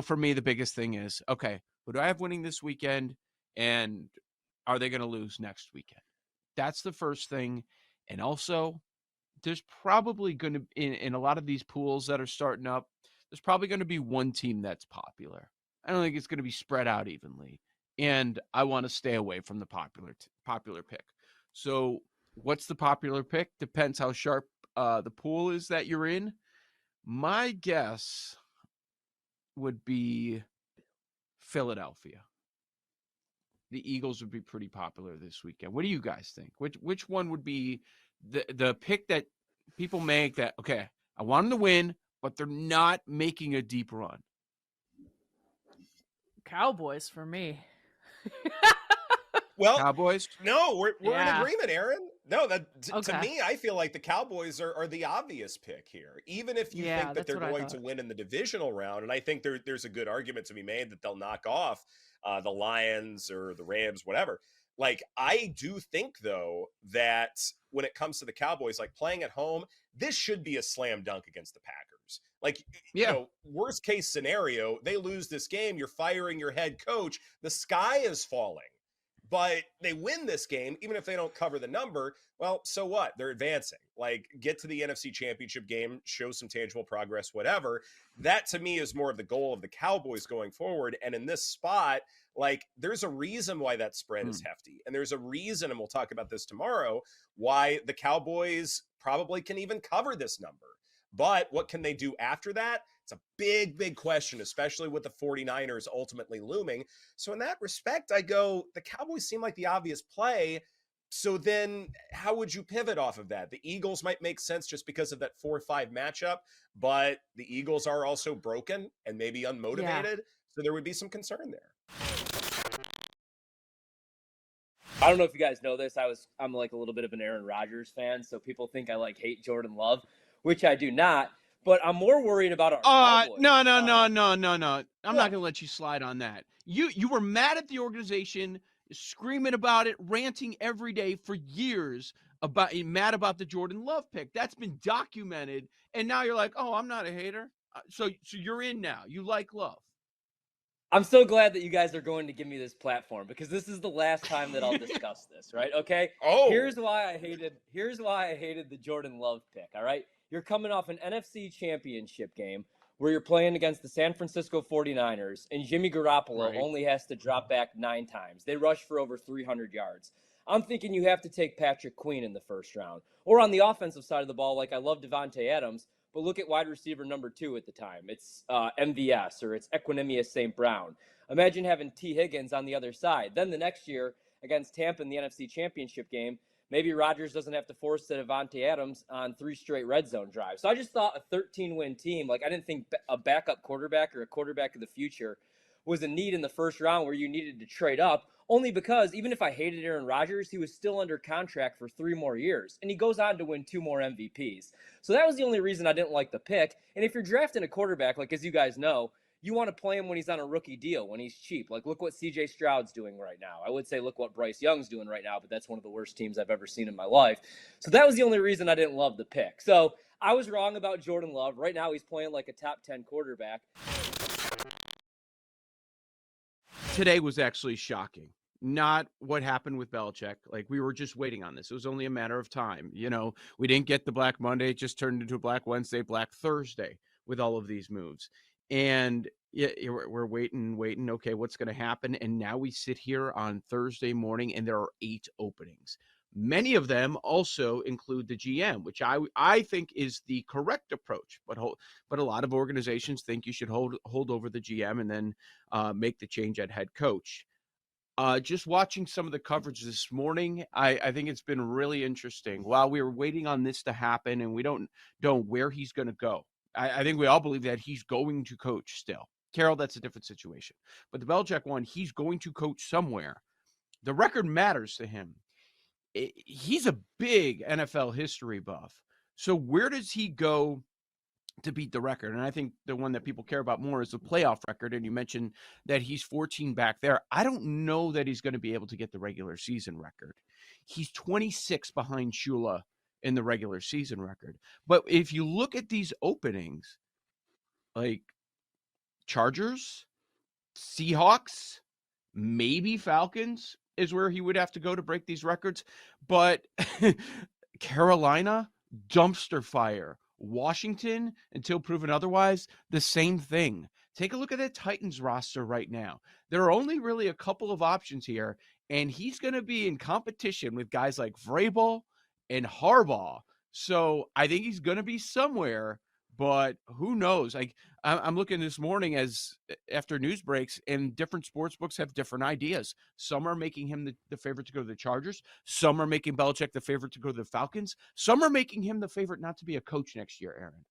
for me, the biggest thing is, okay, who do I have winning this weekend? And are they going to lose next weekend? That's the first thing. And also, there's probably going to, in a lot of these pools that are starting up, there's probably going to be one team that's popular. I don't think it's going to be spread out evenly. And I want to stay away from the popular pick. So, what's the popular pick? Depends how sharp the pool is that you're in. My guess would be Philadelphia. The Eagles would be pretty popular this weekend. What do you guys think? Which one would be the pick that people make that, okay, I want them to win, but they're not making a deep run? Cowboys for me. Well, Cowboys? no, we're in Yeah. agreement, Aaron. No, to Okay. me, I feel like the Cowboys are the obvious pick here, even if you Yeah, think that that's they're what I going to thought. win in the divisional round. And I think there's a good argument to be made that they'll knock off the Lions or the Rams, whatever. Like, I do think, though, that when it comes to the Cowboys, like playing at home, this should be a slam dunk against the Packers. Like, Yeah. Worst case scenario, they lose this game, you're firing your head coach, the sky is falling. But they win this game, even if they don't cover the number. Well, so what? They're advancing. Like, get to the NFC Championship game, show some tangible progress, whatever. That, to me, is more of the goal of the Cowboys going forward. And in this spot, like, there's a reason why that spread is hefty. And there's a reason, and we'll talk about this tomorrow, why the Cowboys probably can even cover this number. But what can they do after that? It's a big, big question, especially with the 49ers ultimately looming. So in that respect, I go, the Cowboys seem like the obvious play. So then how would you pivot off of that? The Eagles might make sense just because of that 4-5 matchup, but the Eagles are also broken and maybe unmotivated. Yeah. So there would be some concern there. I don't know if you guys know this. I'm like a little bit of an Aaron Rodgers fan, so people think I hate Jordan Love, which I do not. But I'm more worried about our Cowboys. No. I'm not What? going to let you slide on that. You were mad at the organization, screaming about it, ranting every day for years mad about the Jordan Love pick. That's been documented, and now you're like, "Oh, I'm not a hater." So you're in now. You like Love. I'm so glad that you guys are going to give me this platform because this is the last time that I'll discuss this, right? Okay? Oh. Here's why I hated the Jordan Love pick, all right? You're coming off an NFC Championship game where you're playing against the San Francisco 49ers and Jimmy Garoppolo Right. only has to drop back 9 times. They rush for over 300 yards. I'm thinking you have to take Patrick Queen in the first round. Or on the offensive side of the ball, like I love Devontae Adams, but look at wide receiver number 2 at the time. It's MVS or it's Equinemius St. Brown. Imagine having T. Higgins on the other side. Then the next year against Tampa in the NFC Championship game, maybe Rodgers doesn't have to force to Devontae Adams on 3 straight red zone drives. So I just thought a 13-win team, I didn't think a backup quarterback or a quarterback of the future was a need in the first round where you needed to trade up, only because even if I hated Aaron Rodgers, he was still under contract for 3 more years, and he goes on to win 2 more MVPs. So that was the only reason I didn't like the pick. And if you're drafting a quarterback, as you guys know, you want to play him when he's on a rookie deal, when he's cheap. Look what CJ Stroud's doing right now. I would say look what Bryce Young's doing right now, but that's one of the worst teams I've ever seen in my life. So that was the only reason I didn't love the pick. So I was wrong about Jordan Love. Right now he's playing like a top 10 quarterback. Today was actually shocking. Not what happened with Belichick. We were just waiting on this. It was only a matter of time. We didn't get the Black Monday. It just turned into a Black Wednesday, Black Thursday with all of these moves. And we're waiting. Okay, what's going to happen? And now we sit here on Thursday morning, and there are 8 openings. Many of them also include the GM, which I think is the correct approach. But a lot of organizations think you should hold over the GM and then make the change at head coach. Just watching some of the coverage this morning, I think it's been really interesting. While we were waiting on this to happen, and we don't know where he's going to go, I think we all believe that he's going to coach still. Carroll, that's a different situation. But the Belichick one, he's going to coach somewhere. The record matters to him. He's a big NFL history buff. So where does he go to beat the record? And I think the one that people care about more is the playoff record. And you mentioned that he's 14 back there. I don't know that he's going to be able to get the regular season record. He's 26 behind Shula in the regular season record. But if you look at these openings, Chargers, Seahawks, maybe Falcons is where he would have to go to break these records. But Carolina, dumpster fire. Washington, until proven otherwise, the same thing. Take a look at the Titans roster right now. There are only really a couple of options here, and he's going to be in competition with guys like Vrabel and Harbaugh. So I think he's going to be somewhere, but who knows? Like I'm looking this morning as after news breaks, and different sports books have different ideas. Some are making him the favorite to go to the Chargers. Some are making Belichick the favorite to go to the Falcons. Some are making him the favorite not to be a coach next year, Aaron.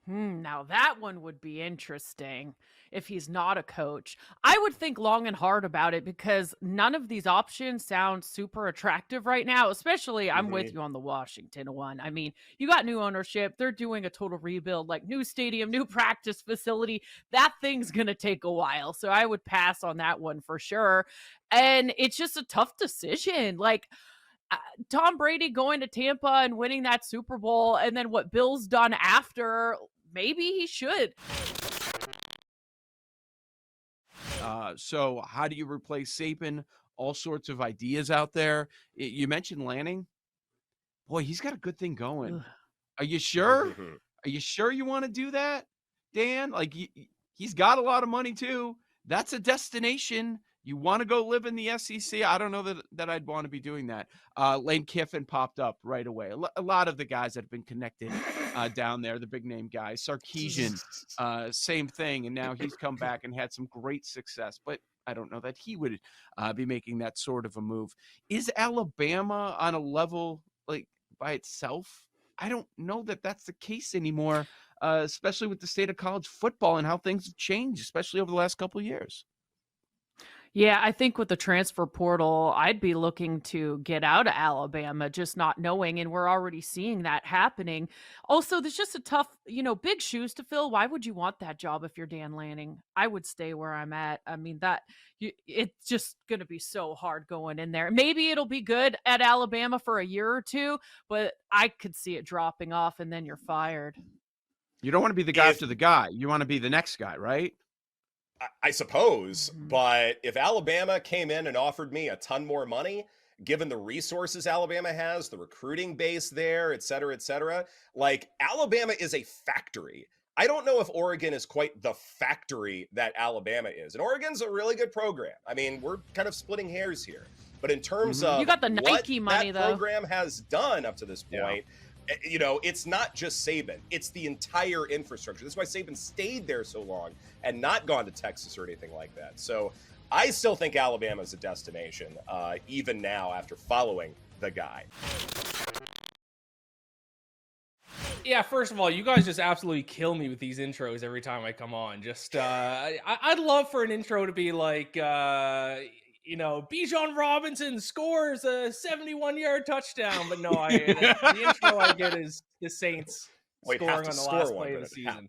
Now that one would be interesting if he's not a coach. I would think long and hard about it because none of these options sound super attractive right now, especially I'm with you on the Washington one. I mean, you got new ownership. They're doing a total rebuild, like new stadium, new practice facility. That thing's going to take a while. So I would pass on that one for sure. And it's just a tough decision. Like, Tom Brady going to Tampa and winning that Super Bowl, and then what Bill's done after, maybe he should. So how do you replace Saban? All sorts of ideas out there. You mentioned Lanning. Boy, he's got a good thing going. Ugh. Are you sure? Are you sure you want to do that, Dan? Like he's got a lot of money too. That's a destination. You want to go live in the SEC? I don't know that I'd want to be doing that. Lane Kiffin popped up right away. A lot of the guys that have been connected down there, the big name guys. Sarkisian, same thing. And now he's come back and had some great success. But I don't know that he would be making that sort of a move. Is Alabama on a level like by itself? I don't know that that's the case anymore, especially with the state of college football and how things have changed, especially over the last couple of years. Yeah, I think with the transfer portal, I'd be looking to get out of Alabama, just not knowing, and we're already seeing that happening. Also, there's just a tough, big shoes to fill. Why would you want that job if you're Dan Lanning? I would stay where I'm at. I mean, it's just going to be so hard going in there. Maybe it'll be good at Alabama for a year or two, but I could see it dropping off, and then you're fired. You don't want to be the guy after the guy. You want to be the next guy, right? I suppose, but if Alabama came in and offered me a ton more money, given the resources Alabama has, the recruiting base there, et cetera, like Alabama is a factory. I don't know if Oregon is quite the factory that Alabama is. And Oregon's a really good program. I mean, we're kind of splitting hairs here. But in terms of you got the Nike what money, that program has done up to this point, it's not just Saban. It's the entire infrastructure. That's why Saban stayed there so long and not gone to Texas or anything like that. So I still think Alabama is a destination, even now after following the guy. Yeah, first of all, you guys just absolutely kill me with these intros every time I come on. Just, I'd love for an intro to be like, Bijan Robinson scores a 71-yard touchdown, but no, the intro I get is the Saints scoring on the last play of the season.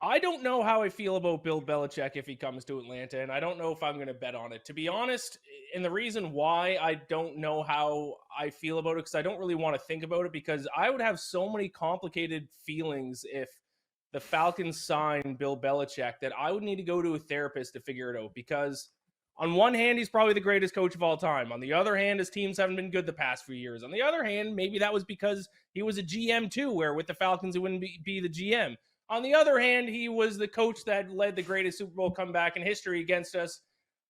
I don't know how I feel about Bill Belichick if he comes to Atlanta, and I don't know if I'm going to bet on it. To be honest, and the reason why I don't know how I feel about it, because I don't really want to think about it, because I would have so many complicated feelings if the Falcons sign Bill Belichick that I would need to go to a therapist to figure it out, because on one hand, he's probably the greatest coach of all time. On the other hand, his teams haven't been good the past few years. On the other hand, maybe that was because he was a GM too, where with the Falcons, he wouldn't be the GM. On the other hand, he was the coach that led the greatest Super Bowl comeback in history against us.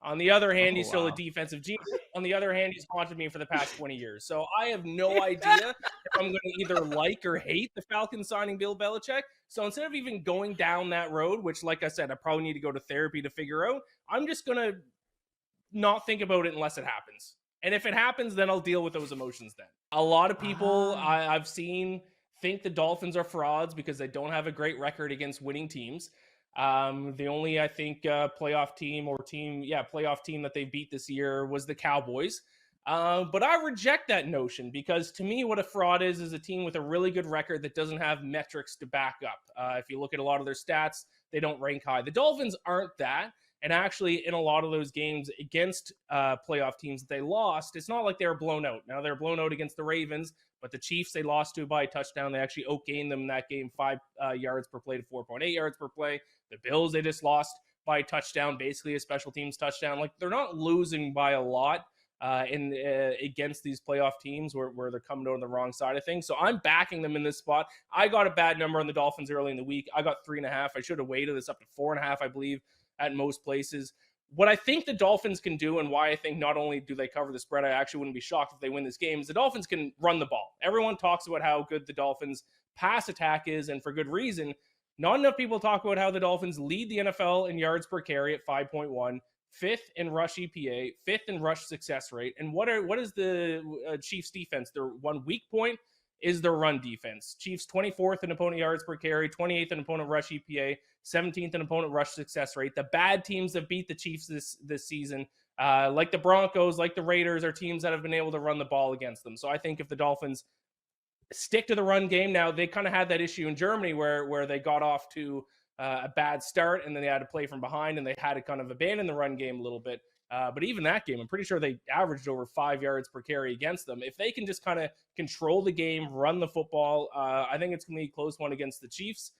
On the other hand, he's still a defensive genius. On the other hand, he's haunted me for the past 20 years. So I have no idea if I'm going to either like or hate the Falcons signing Bill Belichick. So instead of even going down that road, which, like I said, I probably need to go to therapy to figure out, I'm just going to not think about it unless it happens. And if it happens, then I'll deal with those emotions then. A lot of people I've seen think the Dolphins are frauds because they don't have a great record against winning teams. The only, I think, playoff team that they beat this year was the Cowboys. But I reject that notion, because to me, what a fraud is a team with a really good record that doesn't have metrics to back up. If you look at a lot of their stats, they don't rank high. The Dolphins aren't that. And actually, in a lot of those games against playoff teams that they lost, it's not like they were blown out. Now, they're blown out against the Ravens, But the Chiefs, they lost to by a touchdown. They actually outgained them in that game, 5 yards per play to 4.8 yards per play. The Bills, they just lost by a touchdown, basically a special teams touchdown. Like, they're not losing by a lot against these playoff teams where they're coming out on the wrong side of things. So I'm backing them in this spot. I got a bad number on the Dolphins early in the week. I got 3.5. I should have weighted this up to 4.5, I believe, at most places. What I think the Dolphins can do, and why I think not only do they cover the spread, I actually wouldn't be shocked if they win this game, is the Dolphins can run the ball. Everyone talks about how good the Dolphins pass attack is, and for good reason. Not enough people talk about how the Dolphins lead the NFL in yards per carry at 5.1, 5th in rush EPA, 5th in rush success rate. And what is the Chiefs defense? Their one weak point is their run defense. Chiefs 24th in opponent yards per carry, 28th in opponent rush EPA, 17th in opponent rush success rate. The bad teams that beat the Chiefs this season, like the Broncos, like the Raiders, are teams that have been able to run the ball against them. So I think if the Dolphins stick to the run game, now they kind of had that issue in Germany where they got off to a bad start and then they had to play from behind and they had to kind of abandon the run game a little bit. But even that game, I'm pretty sure they averaged over 5 yards per carry against them. If they can just kind of control the game, run the football, I think it's going to be a close one against the Chiefs.